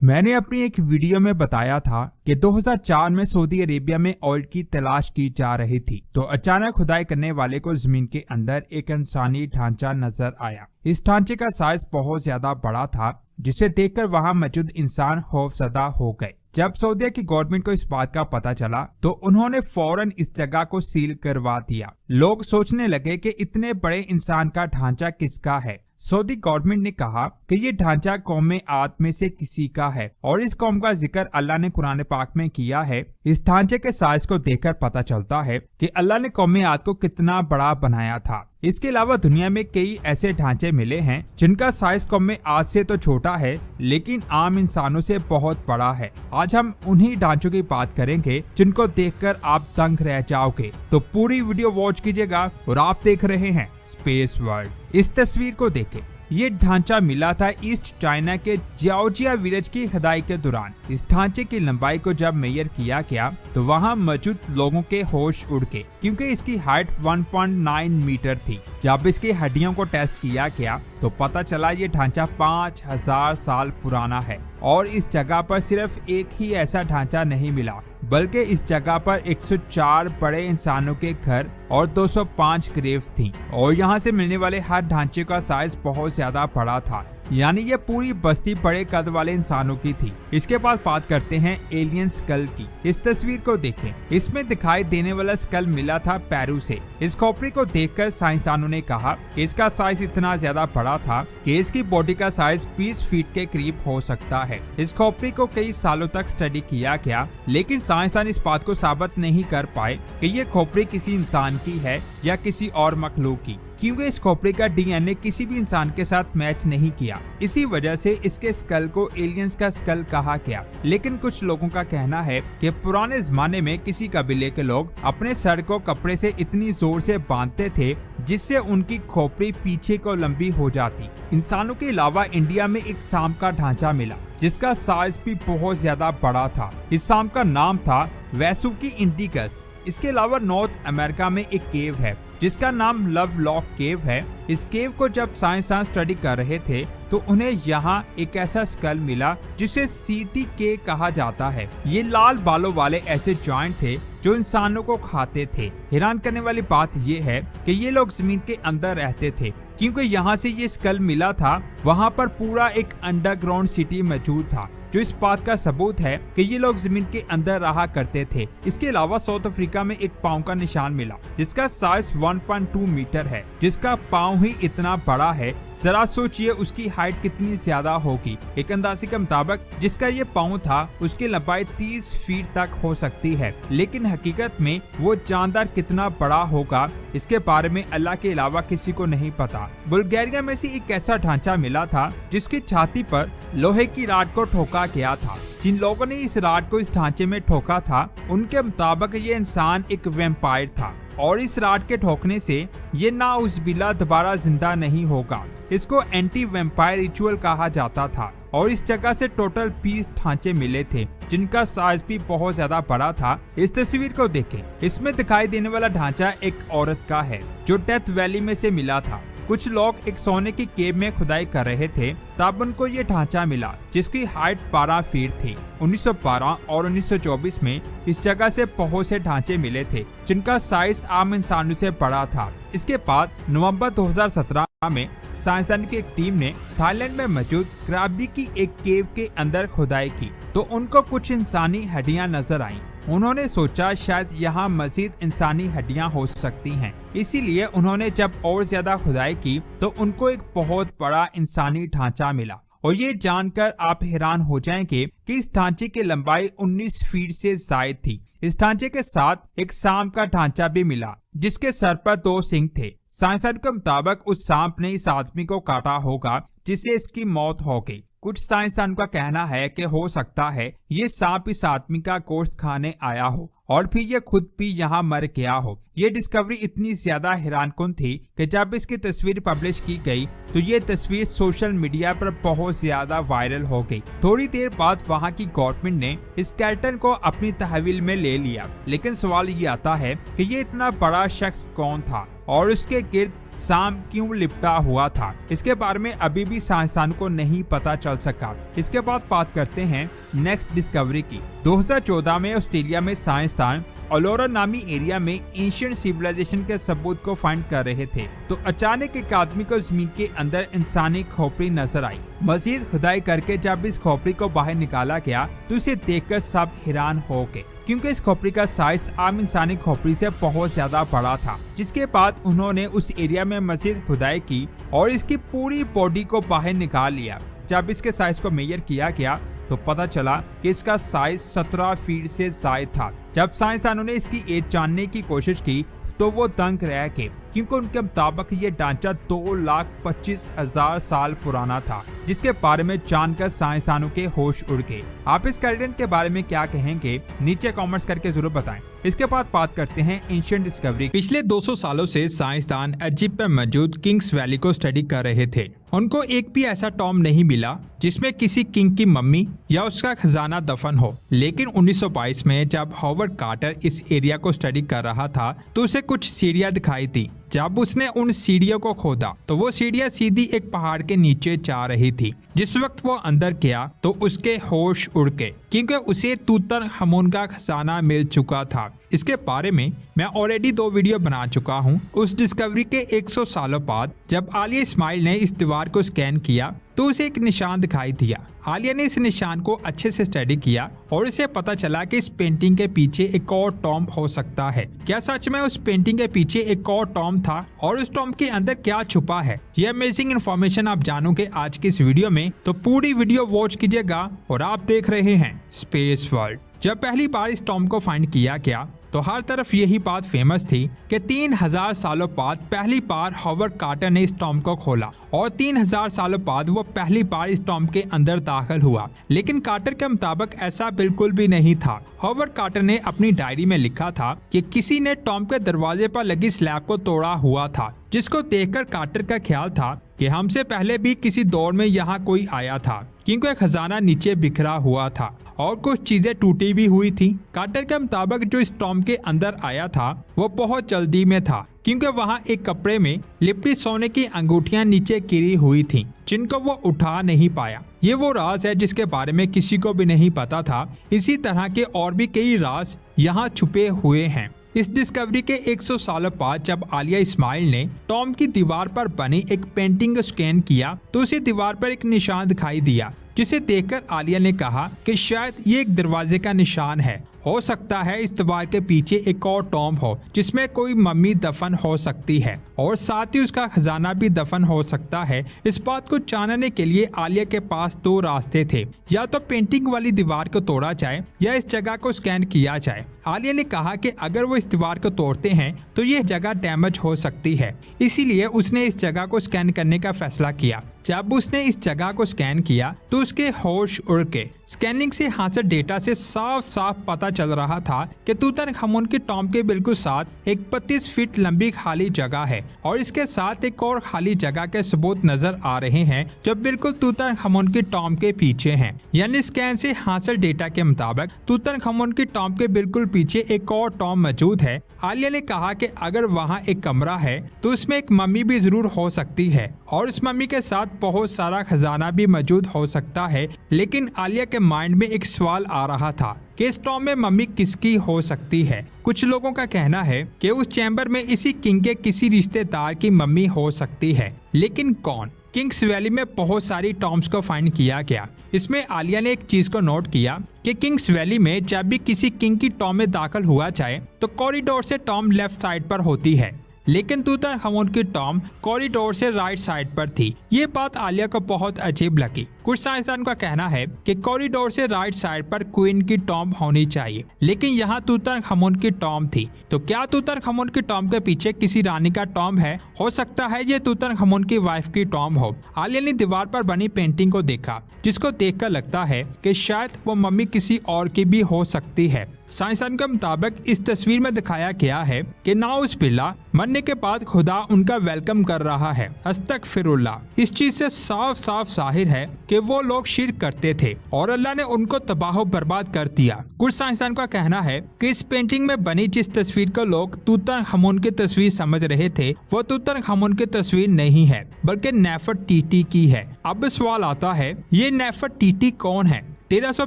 मैंने अपनी एक वीडियो में बताया था कि 2004 में सऊदी अरेबिया में ऑयल की तलाश की जा रही थी, तो अचानक खुदाई करने वाले को जमीन के अंदर एक इंसानी ढांचा नजर आया। इस ढांचे का साइज बहुत ज्यादा बड़ा था, जिसे देखकर वहां मौजूद इंसान खौफजदा हो गए। जब सऊदीया की गवर्नमेंट को इस बात का पता चला तो उन्होंने फौरन इस जगह को सील करवा दिया। लोग सोचने लगे कि इतने बड़े इंसान का ढांचा किसका है। सऊदी गवर्नमेंट ने कहा कि ये ढांचा कौम आद में से किसी का है और इस कौम का जिक्र अल्लाह ने कुरान पाक में किया है। इस ढांचे के साइज को देखकर पता चलता है कि अल्लाह ने कौम आद को कितना बड़ा बनाया था। इसके अलावा दुनिया में कई ऐसे ढांचे मिले हैं जिनका साइज कौम आद से तो छोटा है, लेकिन आम इंसानों से बहुत बड़ा है। आज हम उन्हीं ढांचों की बात करेंगे जिनको देखकर आप दंग रह जाओगे। तो पूरी वीडियो वॉच कीजिएगा और आप देख रहे हैं स्पेस वर्ल्ड। इस तस्वीर को देखें। ये ढांचा मिला था ईस्ट चाइना के जियाओजिया विलेज की खुदाई के दौरान। इस ढांचे की लंबाई को जब मेजर किया गया तो वहां मौजूद लोगों के होश उड़ गए, क्योंकि इसकी हाइट 1.9 मीटर थी। जब इसकी हड्डियों को टेस्ट किया गया तो पता चला ये ढांचा 5000 साल पुराना है। और इस जगह पर सिर्फ एक ही ऐसा ढांचा नहीं मिला, बल्कि इस जगह पर 104 बड़े इंसानों के घर और 205 ग्रेव्स थीं। और यहाँ से मिलने वाले हर ढांचे का साइज बहुत ज्यादा बड़ा था, यानी ये पूरी बस्ती बड़े कद वाले इंसानों की थी। इसके बाद बात करते हैं एलियन स्कल की। इस तस्वीर को देखें। इसमें दिखाई देने वाला स्कल मिला था पेरू से। इस खोपड़ी को देखकर साइंसदानों ने कहा कि इसका साइज इतना ज्यादा बड़ा था कि इसकी बॉडी का साइज 20 फीट के करीब हो सकता है। इस खोपड़ी को कई सालों तक स्टडी किया गया, लेकिन साइंसदान इस बात को साबित नहीं कर पाए कि ये खोपड़ी किसी इंसान की है या किसी और मखलूक की, क्योंकि इस खोपड़ी का डीएनए किसी भी इंसान के साथ मैच नहीं किया। इसी वजह से इसके स्कल को एलियंस का स्कल कहा गया। लेकिन कुछ लोगों का कहना है कि पुराने जमाने में किसी कबीले के लोग अपने सर को कपड़े से इतनी जोर से बांधते थे जिससे उनकी खोपड़ी पीछे को लंबी हो जाती। इंसानों के अलावा इंडिया में एक सांप का ढांचा मिला जिसका साइज भी बहुत ज्यादा बड़ा था। इस सांप का नाम था वेसुकी इंडिकस। इसके अलावा नॉर्थ अमेरिका में एक केव है जिसका नाम लव लॉक केव है। इस केव को जब साइंसदान स्टडी कर रहे थे तो उन्हें यहाँ एक ऐसा स्कल मिला जिसे सीटी के कहा जाता है। ये लाल बालों वाले ऐसे जॉइंट थे जो इंसानों को खाते थे। हैरान करने वाली बात ये है कि ये लोग जमीन के अंदर रहते थे, क्योंकि यहाँ से ये स्कल मिला था वहाँ पर पूरा एक अंडरग्राउंड सिटी मौजूद था, जो इस बात का सबूत है कि ये लोग जमीन के अंदर रहा करते थे। इसके अलावा साउथ अफ्रीका में एक पाँव का निशान मिला जिसका साइज 1.2 मीटर है। जिसका पाँव ही इतना बड़ा है, जरा सोचिए उसकी हाइट कितनी ज्यादा होगी। एक अंदाजे के मुताबिक जिसका ये पाँव था उसकी लंबाई 30 फीट तक हो सकती है, लेकिन हकीकत में वो जानदार कितना बड़ा होगा इसके बारे में अल्लाह के अलावा किसी को नहीं पता। बुल्गारिया में से एक ऐसा ढांचा मिला था जिसकी छाती पर लोहे की राड को ठोका गया था। जिन लोगों ने इस राड को इस ढांचे में ठोका था उनके मुताबिक ये इंसान एक वैम्पायर था और इस राड के ठोकने से ये नाउज़ुबिल्लाह दोबारा जिंदा नहीं होगा। इसको एंटी वैम्पायर रिचुअल कहा जाता था। और इस जगह से टोटल 20 ढांचे मिले थे जिनका साइज भी बहुत ज्यादा बड़ा था। इस तस्वीर को देखें। इसमें दिखाई देने वाला ढांचा एक औरत का है जो डेथ वैली में से मिला था। कुछ लोग एक सोने की केव में खुदाई कर रहे थे, तब उनको ये ढांचा मिला जिसकी हाइट 12 फीट थी। 1912 और 1924 में इस जगह से बहुत से ढांचे मिले थे जिनका साइज आम इंसानों से बड़ा था। इसके बाद नवंबर 2017 में साइंसदान की एक टीम ने थाईलैंड में मौजूद क्राबी की एक केव के अंदर खुदाई की तो उनको कुछ इंसानी हड्डियां नजर आईं। उन्होंने सोचा शायद यहाँ मजीद इंसानी हड्डियां हो सकती हैं। इसीलिए उन्होंने जब और ज्यादा खुदाई की तो उनको एक बहुत बड़ा इंसानी ढांचा मिला। और ये जानकर आप हैरान हो जाएंगे कि इस ढांचे की लंबाई 19 फीट से ज्यादा थी। इस ढांचे के साथ एक सांप का ढांचा भी मिला जिसके सर पर 2 सींग थे। साइंसदान के मुताबिक उस सांप ने इस आदमी को काटा होगा जिससे इसकी मौत हो गई। कुछ साइंसदान का कहना है कि हो सकता है ये सांप इस आदमी का गोश्त खाने आया हो और फिर ये खुद भी यहाँ मर गया हो। ये डिस्कवरी इतनी ज्यादा हैरानकुन थी कि जब इसकी तस्वीर पब्लिश की गई तो ये तस्वीर सोशल मीडिया पर बहुत ज्यादा वायरल हो गई। थोड़ी देर बाद वहाँ की गवर्नमेंट ने इस स्केलेटन को अपनी तहवील में ले लिया, लेकिन सवाल ये आता है कि ये इतना बड़ा शख्स कौन था। और उसके गिर्द सांप क्यों लिपटा हुआ था, इसके बारे में अभी भी साइंसदानों को नहीं पता चल सका। इसके बाद बात करते हैं नेक्स्ट डिस्कवरी की। 2014 में ऑस्ट्रेलिया में साइंसदान अलोरा नामी एरिया में एंशिएंट सिविलाइजेशन के सबूत को फाइंड कर रहे थे तो अचानक एक आदमी को जमीन के अंदर इंसानी खोपड़ी नजर आई। मजीद खुदाई करके जब इस खोपड़ी को बाहर निकाला गया तो उसे देखकर सब हैरान हो गए, क्योंकि इस खोपड़ी का साइज आम इंसानी खोपड़ी से बहुत ज्यादा बड़ा था। जिसके बाद उन्होंने उस एरिया में मजीद खुदाई की और इसकी पूरी बॉडी को बाहर निकाल लिया। जब इसके साइज को मेजर किया गया तो पता चला कि इसका साइज 17 फीट से ज्यादा था। जब साइंसदानों ने इसकी एज जानने की कोशिश की तो वो दंग रह गए, क्योंकि उनके मुताबिक ये ढांचा 2,25,000 साल पुराना था, जिसके बारे में जानकर साइंसदानों के होश उड़ गए। आप इस स्केलेटन के बारे में क्या कहेंगे, नीचे कमेंट्स करके जरूर बताएं। इसके बाद बात करते हैं एंशिएंट डिस्कवरी। पिछले 200 सालों से साइंसदान इजिप्ट में मौजूद किंग्स वैली को स्टडी कर रहे थे। उनको एक भी ऐसा टॉम्ब नहीं मिला जिसमें किसी किंग की मम्मी या उसका खजाना दफन हो। लेकिन 1922 में जब हॉवर्ड कार्टर इस एरिया को स्टडी कर रहा था तो उसे कुछ सीढ़ियां दिखाई दी। जब उसने उन सीढ़ियों को खोदा तो वो सीढ़ियां सीधी एक पहाड़ के नीचे जा रही थी। जिस वक्त वो अंदर गया तो उसके होश उड़ गए, क्योंकि उसे तूतनखामुन का खजाना मिल चुका था। इसके बारे में मैं ऑलरेडी 2 वीडियो बना चुका हूँ। उस डिस्कवरी के 100 सालों बाद जब आलिया इस्माइल ने इस दीवार को स्कैन किया तो उसे एक निशान दिखाई दिया। आलिया ने इस निशान को अच्छे से स्टडी किया और उसे पता चला कि इस पेंटिंग के पीछे एक और टॉम्ब हो सकता है। क्या सच में उस पेंटिंग के पीछे एक और टॉम्ब था और उस टॉम्ब के अंदर क्या छुपा है? ये अमेजिंग इन्फॉर्मेशन आप जानोगे आज की इस वीडियो में, तो पूरी वीडियो वॉच कीजिएगा। और आप देख रहे हैं स्पेस वर्ल्ड। जब पहली बार इस टॉम्ब को फाइंड किया गया तो हर तरफ यही बात फेमस थी कि 3000 सालों बाद पहली बार हॉवर्ड कार्टर ने इस टॉम्ब को खोला और 3000 सालों बाद वो पहली बार इस टॉम्ब के अंदर दाखिल हुआ। लेकिन कार्टर के मुताबिक ऐसा बिल्कुल भी नहीं था। हॉवर्ड कार्टर ने अपनी डायरी में लिखा था कि किसी ने टॉम्ब के दरवाजे पर लगी स्लैब को तोड़ा हुआ था, जिसको देखकर कार्टर का ख्याल था कि हमसे पहले भी किसी दौर में यहाँ कोई आया था, क्योंकि खजाना नीचे बिखरा हुआ था और कुछ चीजें टूटी भी हुई थी। कार्टर के मुताबिक जो इस टॉम्ब के अंदर आया था वो बहुत जल्दी में था, क्योंकि वहाँ एक कपड़े में लिपटी सोने की अंगूठियां नीचे गिरी हुई थीं, जिनको वो उठा नहीं पाया। ये वो राज है जिसके बारे में किसी को भी नहीं पता था। इसी तरह के और भी कई राज यहाँ छुपे हुए हैं। इस डिस्कवरी के 100 सालों बाद जब आलिया इस्माइल ने टॉम्ब की दीवार पर बनी एक पेंटिंग को स्कैन किया तो उसे दीवार पर एक निशान दिखाई दिया, जिसे देखकर आलिया ने कहा कि शायद ये एक दरवाजे का निशान है। हो सकता है इस दीवार के पीछे एक और टॉम्ब हो जिसमें कोई मम्मी दफन हो सकती है और साथ ही उसका खजाना भी दफन हो सकता है। इस बात को जानने के लिए आलिया के पास 2 रास्ते थे, या तो पेंटिंग वाली दीवार को तोड़ा जाए या इस जगह को स्कैन किया जाए। आलिया ने कहा कि अगर वो इस दीवार को तोड़ते हैं तो ये जगह डैमेज हो सकती है, इसीलिए उसने इस जगह को स्कैन करने का फैसला किया। जब उसने इस जगह को स्कैन किया तो उसके होश उड़ गए। स्कैनिंग से हासिल डेटा से साफ साफ पता चल रहा था कि तूतनखामुन के टॉम्ब के बिल्कुल साथ एक 32 फीट लंबी खाली जगह है और इसके साथ एक और खाली जगह के सबूत नजर आ रहे हैं जो बिल्कुल तूतनखामुन के टॉम्ब के पीछे हैं। यानी स्कैन से हासिल डेटा के मुताबिक तूतनखामुन के टॉम्ब के बिल्कुल पीछे एक और टॉम्ब मौजूद है। आलिया ने कहा कि अगर वहाँ एक कमरा है तो उसमें एक मम्मी भी जरूर हो सकती है और उस मम्मी के साथ बहुत सारा खजाना भी मौजूद हो सकता है। लेकिन आलिया के माइंड में एक सवाल आ रहा था कि इस टॉम्ब में मम्मी किसकी हो सकती है। कुछ लोगों का कहना है कि उस चैम्बर में इसी किंग के किसी रिश्तेदार की मम्मी हो सकती है, लेकिन कौन? किंग्स वैली में बहुत सारी टॉम्ब्स को फाइंड किया गया। इसमें आलिया ने एक चीज को नोट किया कि किंग्स वैली में जब भी किसी किंग की टॉम्ब में दाखिल हुआ जाए तो कॉरिडोर से टॉम्ब लेफ्ट साइड पर होती है, लेकिन तूतनखामुन की टॉम्ब कॉरिडोर से राइट साइड पर थी। ये बात आलिया को बहुत अजीब लगी। कुछ साइंसदान का कहना है कि कॉरिडोर से राइट साइड पर क्वीन की टॉम्ब होनी चाहिए, लेकिन यहाँ तूतनखामुन की टॉम्ब थी। तो क्या तूतनखामुन की टॉम्ब के पीछे किसी रानी का टॉम्ब है? हो सकता है ये तूतनखामुन की वाइफ की टॉम्ब हो। आलिया ने दीवार पर बनी पेंटिंग को देखा, जिसको देखकर लगता है कि शायद वो मम्मी किसी और की भी हो सकती है। साइंसदान के मुताबिक इस तस्वीर में दिखाया गया है कि नाउस बिल्ला मरने के बाद खुदा उनका वेलकम कर रहा है। अस्तगफिरुल्लाह। इस चीज से साफ साफ जाहिर है कि वो लोग शिर्क करते थे और अल्लाह ने उनको तबाह बर्बाद कर दिया। कुछ साइंसदान का कहना है कि इस पेंटिंग में बनी जिस तस्वीर को लोग तूतनखमून की तस्वीर समझ रहे थे वो तूतनखमून की तस्वीर नहीं है बल्कि नेफरटीटी की है। अब सवाल आता है, ये नेफरटीटी कौन है? 1300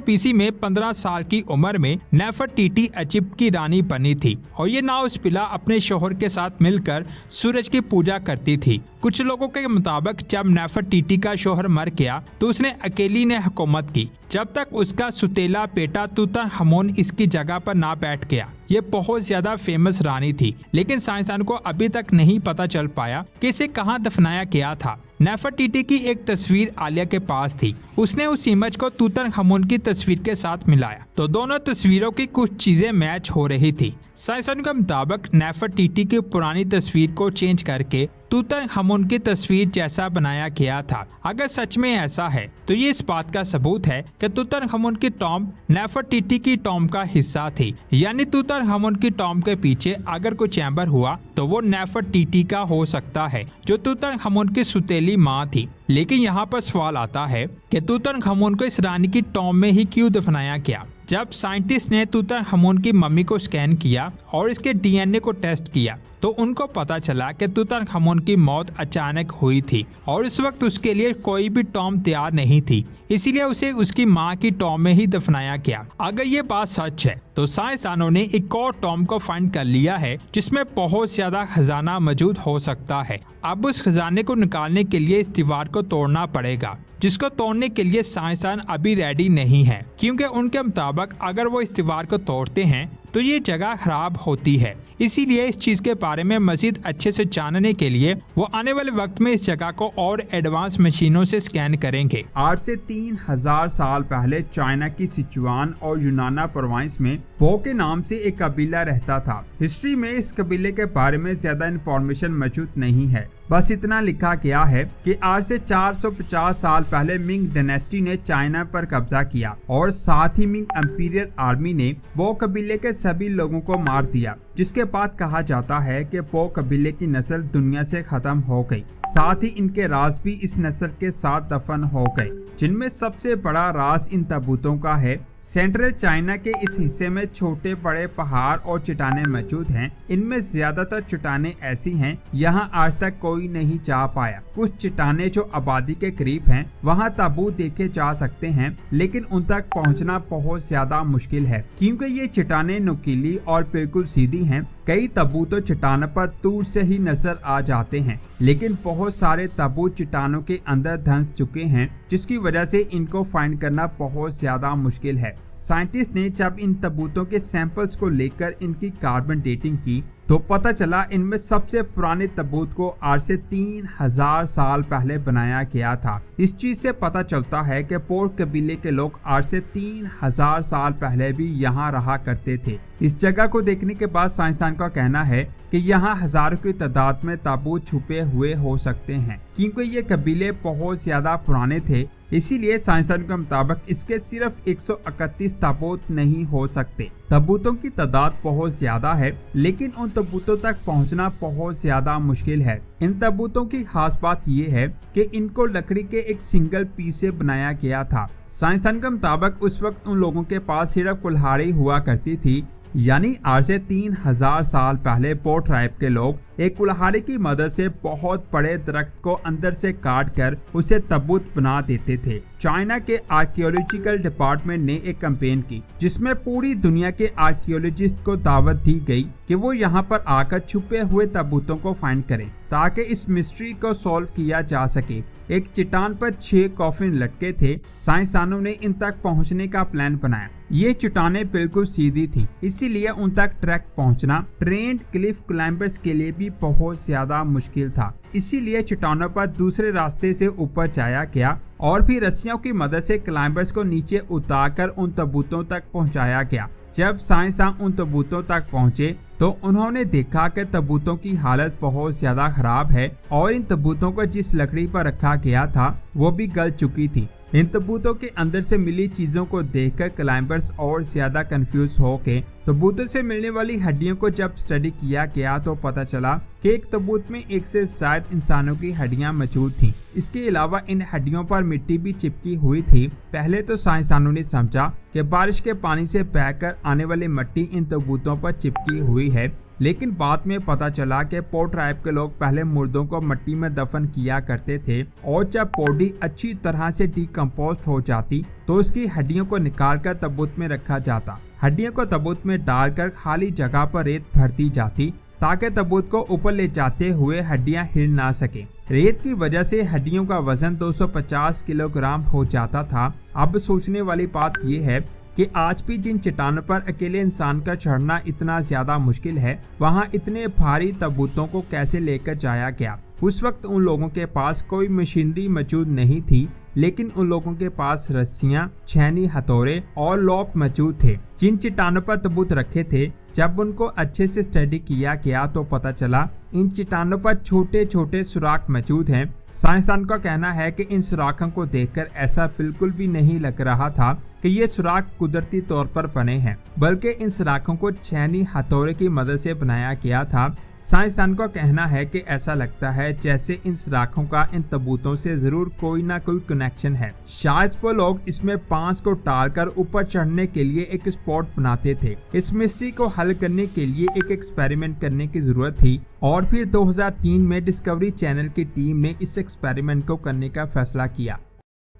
BC में 15 साल की उम्र में नेफरटीटी इजिप्ट की रानी बनी थी और ये नाउज़बिल्ला अपने शौहर के साथ मिलकर सूरज की पूजा करती थी। कुछ लोगों के मुताबिक जब नेफरटीटी का शौहर मर गया तो उसने अकेली ने हुकूमत की जब तक उसका सुतेला बेटा तूतनखमून इसकी जगह पर ना बैठ गया। ये बहुत ज्यादा फेमस रानी थी, लेकिन साइंसदान को अभी तक नहीं पता चल पाया कि इसे कहाँ दफनाया गया था। नेफरटीटी की एक तस्वीर आलिया के पास थी। उसने उस इमेज को तूतनखमून की तस्वीर के साथ मिलाया तो दोनों तस्वीरों की कुछ चीजें मैच हो रही थी। साइंसदान के मुताबिक नेफरटीटी की पुरानी तस्वीर को चेंज करके तूतनखमून की तस्वीर जैसा बनाया गया था। अगर सच में ऐसा है तो ये इस बात का सबूत है कि तूतनखमून की टॉम्ब नेफरटीटी की टॉम्ब का हिस्सा थी, यानी तूतनखमून की टॉम्ब के पीछे अगर कोई चैम्बर हुआ तो वो नेफरटीटी का हो सकता है जो तूतनखमून की सुतेली माँ थी। लेकिन यहाँ पर सवाल आता है कि तूतनखमून को इस रानी की टॉम्ब में ही क्यों दफनाया गया? जब साइंटिस्ट ने तूतनखमून की मम्मी को स्कैन किया और इसके डीएनए को टेस्ट किया तो उनको पता चला कि तूतनखमून की मौत अचानक हुई थी और इस वक्त उसके लिए कोई भी टॉम्ब तैयार नहीं थी, इसीलिए उसे उसकी मां की टॉम्ब में ही दफनाया गया। अगर ये बात सच है तो साइंसदानों ने एक और टॉम्ब को फाइंड कर लिया है जिसमें बहुत ज्यादा खजाना मौजूद हो सकता है। अब उस खजाने को निकालने के लिए इस दीवार को तोड़ना पड़ेगा, जिसको तोड़ने के लिए साइंसदान अभी रेडी नहीं है, क्योंकि उनके मुताबिक अगर वो इस दीवार को तोड़ते हैं तो ये जगह खराब होती है। इसीलिए इस चीज के बारे में मजीद अच्छे से जानने के लिए वो आने वाले वक्त में इस जगह को और एडवांस मशीनों से स्कैन करेंगे। आज से 3000 साल पहले चाइना की सिचुआन और यूनाना प्रोविंस में पो के नाम से एक कबीला रहता था। हिस्ट्री में इस कबीले के बारे में ज्यादा इंफॉर्मेशन मौजूद नहीं है, बस इतना लिखा गया है कि आज से 450 साल पहले मिंग डायनेस्टी ने चाइना पर कब्जा किया और साथ ही मिंग एम्पीरियल आर्मी ने पो कबीले के सभी लोगों को मार दिया, जिसके बाद कहा जाता है कि पो कबीले की नस्ल दुनिया से खत्म हो गई। साथ ही इनके राज भी इस नस्ल के साथ दफन हो गए, जिनमें सबसे बड़ा राज इन तबूतों का है। सेंट्रल चाइना के इस हिस्से में छोटे बड़े पहाड़ और चट्टानें मौजूद हैं। इनमें ज्यादातर चट्टानें ऐसी हैं यहाँ आज तक कोई नहीं जा पाया। कुछ चट्टानें जो आबादी के करीब हैं वहाँ ताबूत देखे जा सकते हैं, लेकिन उन तक पहुँचना बहुत ज्यादा मुश्किल है क्योंकि ये चट्टानें नुकीली और बिल्कुल सीधी हैं। कई ताबूत चट्टानों पर दूर से ही नजर आ जाते हैं, लेकिन बहुत सारे ताबूत चट्टानों के अंदर धंस चुके हैं, जिसकी वजह से इनको फाइंड करना बहुत ज्यादा मुश्किल है। साइंटिस्ट ने जब इन ताबूतों के सैंपल्स को लेकर इनकी कार्बन डेटिंग की तो पता चला इनमें सबसे पुराने ताबूत को आज से 3000 साल पहले बनाया गया था। इस चीज से पता चलता है कि पो कबीले के लोग आज से 3000 साल पहले भी यहाँ रहा करते थे। इस जगह को देखने के बाद साइंसदान का कहना है कि यहाँ हजारों की तादाद में ताबूत छुपे हुए हो सकते हैं, क्योंकि ये कबीले बहुत ज्यादा पुराने थे। इसीलिए साइंसदान के मुताबिक इसके सिर्फ 131 ताबूत नहीं हो सकते। ताबूतों की तादाद बहुत ज्यादा है, लेकिन उन ताबूतों तक पहुंचना बहुत ज्यादा मुश्किल है। इन ताबूतों की खास बात यह है कि इनको लकड़ी के एक सिंगल पीस से बनाया गया था। साइंसदान के मुताबिक उस वक्त उन लोगों के पास सिर्फ कुल्हाड़ी हुआ करती थी, यानी आज से 3000 साल पहले पो ट्राइब के लोग एक कुल्हाड़ी की मदद से बहुत बड़े दरख्त को अंदर से काट कर उसे ताबूत बना देते थे। चाइना के आर्कियोलॉजिकल डिपार्टमेंट ने एक कैंपेन की जिसमें पूरी दुनिया के आर्कियोलॉजिस्ट को दावत दी गई कि वो यहाँ पर आकर छुपे हुए ताबूतों को फाइंड करें ताकि इस मिस्ट्री को सॉल्व किया जा सके। एक चट्टान पर 6 कॉफिन लटके थे। साइंसदानों ने इन तक पहुँचने का प्लान बनाया। ये चट्टानें बिल्कुल सीधी थी, इसीलिए उन तक ट्रैक पहुंचना ट्रेंड क्लिफ क्लाइंबर्स के लिए भी बहुत ज्यादा मुश्किल था। इसीलिए चट्टानों पर दूसरे रास्ते से ऊपर जाया गया और फिर रस्सियों की मदद से क्लाइंबर्स को नीचे उतारकर उन ताबूतों तक पहुंचाया गया। जब साइंसदान उन ताबूतों तक पहुंचे तो उन्होंने देखा कि ताबूतों की हालत बहुत ज्यादा खराब है और इन ताबूतों को जिस लकड़ी पर रखा गया था वो भी गल चुकी थी। इन ताबूतों के अंदर से मिली चीजों को देखकर क्लाइंबर्स और ज्यादा कंफ्यूज होके ताबूतों से मिलने वाली हड्डियों को जब स्टडी किया गया तो पता चला कि एक ताबूत में एक से ज्यादा इंसानों की हड्डियां मौजूद थीं। इसके अलावा इन हड्डियों पर मिट्टी भी चिपकी हुई थी। पहले तो साइंसदानों ने समझा कि बारिश के पानी से बहकर आने वाली मिट्टी इन तबूतों पर चिपकी हुई है, लेकिन बाद में पता चला कि पो ट्राइब के लोग पहले मुर्दों को मिट्टी में दफन किया करते थे और जब बॉडी अच्छी तरह से डिकम्पोस्ट हो जाती तो उसकी हड्डियों को निकालकर तबूत में रखा जाता। हड्डियों को तबूत में डालकर खाली जगह पर रेत भरती जाती ताकि तबूत को ऊपर ले जाते हुए हड्डियां हिल ना सके। रेत की वजह से हड्डियों का वजन 250 किलोग्राम हो जाता था। अब सोचने वाली बात यह है कि आज भी जिन चट्टानों पर अकेले इंसान का चढ़ना इतना ज्यादा मुश्किल है, वहां इतने भारी तबूतों को कैसे लेकर जाया गया। उस वक्त उन लोगों के पास कोई मशीनरी मौजूद नहीं थी, लेकिन उन लोगों के पास रस्सियां, छेनी, हथौड़े और लॉक मौजूद थे। जिन चट्टानों पर तबूत रखे थे, जब उनको अच्छे से स्टडी किया गया तो पता चला इन चट्टानों पर छोटे छोटे सुराख मौजूद हैं। साइंसदान का कहना है कि इन सुराखों को देखकर ऐसा बिल्कुल भी नहीं लग रहा था कि ये सुराख कुदरती तौर पर बने हैं, बल्कि इन सुराखों को छेनी, हथौड़े की मदद से बनाया गया था। साइंसदान का कहना है कि ऐसा लगता है जैसे इन सुराखों का इन तबूतों से जरूर कोई ना कोई कनेक्शन है। शायद वो लोग इसमें बांस को टालकर ऊपर चढ़ने के लिए एक स्पॉट बनाते थे। इस मिस्ट्री को हल करने के लिए एक एक्सपेरिमेंट करने की जरूरत थी और फिर 2003 में डिस्कवरी चैनल की टीम ने इस एक्सपेरिमेंट को करने का फैसला किया।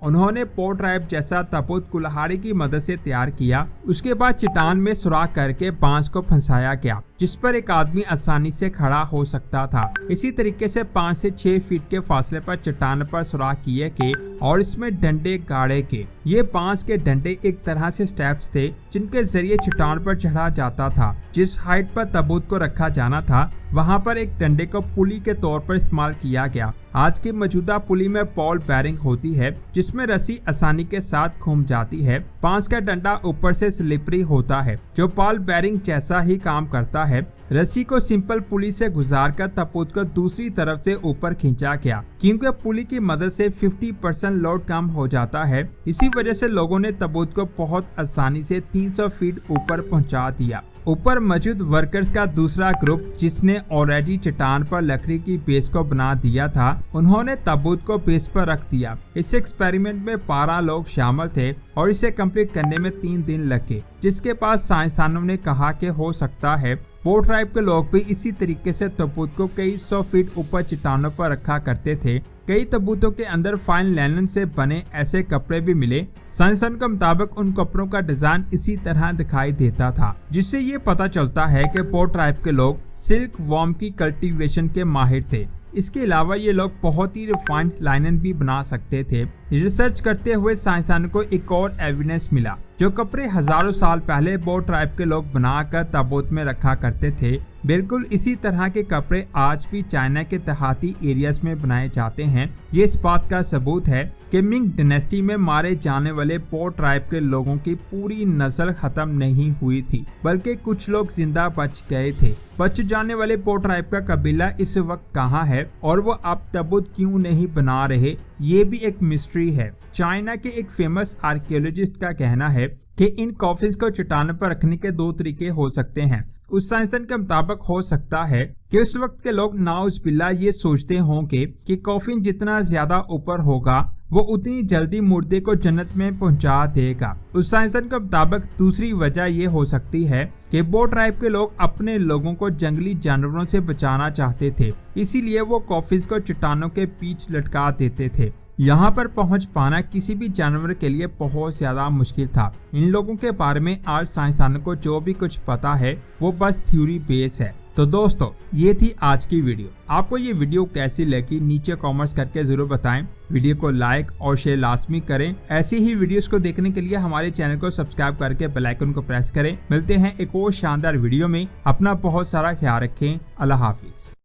उन्होंने पो ट्राइब जैसा तबूत कुल्हाड़ी की मदद से तैयार किया। उसके बाद चट्टान में सुराख करके बांस को फंसाया गया, जिस पर एक आदमी आसानी से खड़ा हो सकता था। इसी तरीके से 5 से 6 फीट के फासले पर चट्टान पर सुराख किए गए और इसमें डंडे गाड़े के। ये बांस के डंडे एक तरह से स्टेप्स थे जिनके जरिए चट्टान पर चढ़ा जाता था। जिस हाइट पर तबूत को रखा जाना था, वहां पर एक डंडे को पुली के तौर पर इस्तेमाल किया गया। आज की मौजूदा पुली में बॉल बेरिंग होती है, जिसमें रस्सी आसानी के साथ घूम जाती है। बांस का डंडा ऊपर से स्लिपरी होता है, जो बॉल बेरिंग जैसा ही काम करता है। रस्सी को सिंपल पुली से गुजारकर तबूत को दूसरी तरफ से ऊपर खींचा गया, क्योंकि पुली की मदद से 50% लोड कम हो जाता है। इसी वजह से लोगों ने तबूत को बहुत आसानी से 300 फीट ऊपर पहुंचा दिया। ऊपर मौजूद वर्कर्स का दूसरा ग्रुप, जिसने ऑलरेडी चट्टान पर लकड़ी की बेस को बना दिया था, उन्होंने तबूत को बेस पर रख दिया। इस एक्सपेरिमेंट में 12 लोग शामिल थे और इसे कंप्लीट करने में 3 दिन लगे, जिसके बाद साइंसदानों ने कहा कि हो सकता है पो ट्राइब के लोग भी इसी तरीके से तबूत को कई 100 फीट ऊपर चट्टानों पर रखा करते थे। कई तबूतों के अंदर फाइन लिनन से बने ऐसे कपड़े भी मिले। साइंसदान के मुताबिक उन कपड़ों का डिजाइन इसी तरह दिखाई देता था, जिससे ये पता चलता है कि पो ट्राइब के लोग सिल्क वॉर्म की कल्टीवेशन के माहिर थे। इसके अलावा ये लोग बहुत ही रिफाइंड लाइनन भी बना सकते थे। रिसर्च करते हुए साइंसदानों को एक और एविडेंस मिला, जो कपड़े हजारों साल पहले पो ट्राइब के लोग बनाकर ताबूत में रखा करते थे। बिल्कुल इसी तरह के कपड़े आज भी चाइना के देहाती एरियाज में बनाए जाते हैं। ये इस बात का सबूत है कि मिंग डायनेस्टी में मारे जाने वाले पो ट्राइब के लोगों की पूरी नस्ल खत्म नहीं हुई थी, बल्कि कुछ लोग जिंदा बच गए थे। बच जाने वाले पो ट्राइब का कबीला इस वक्त कहाँ है और वो अब ताबूत क्यों नहीं बना रहे, ये भी एक मिस्ट्री है। चाइना के एक फेमस आर्कियोलॉजिस्ट का कहना है कि इन कॉफिन्स को चट्टानों पर रखने के 2 तरीके हो सकते हैं। उस साइंसदान के मुताबिक हो सकता है कि उस वक्त के लोग नाउज़बिल्लाह ये सोचते होंगे कि कॉफिन जितना ज्यादा ऊपर होगा वो उतनी जल्दी मुर्दे को जन्नत में पहुंचा देगा। उस साइंसदान के मुताबिक दूसरी वजह ये हो सकती है कि पो ट्राइब के लोग अपने लोगों को जंगली जानवरों से बचाना चाहते थे, इसीलिए वो कॉफिन्स को चट्टानों के बीच लटका देते थे। यहाँ पर पहुँच पाना किसी भी जानवर के लिए बहुत ज्यादा मुश्किल था। इन लोगों के बारे में आज साइंसदानों को जो भी कुछ पता है वो बस थ्योरी बेस है। तो दोस्तों, ये थी आज की वीडियो। आपको ये वीडियो कैसी लगी नीचे कमेंट्स करके जरूर बताएं। वीडियो को लाइक और शेयर लाजमी करें। ऐसी ही वीडियोस को देखने के लिए हमारे चैनल को सब्सक्राइब करके बेल आइकन को प्रेस करें। मिलते हैं एक और शानदार वीडियो में। अपना बहुत सारा ख्याल रखें। अल्लाह हाफिज।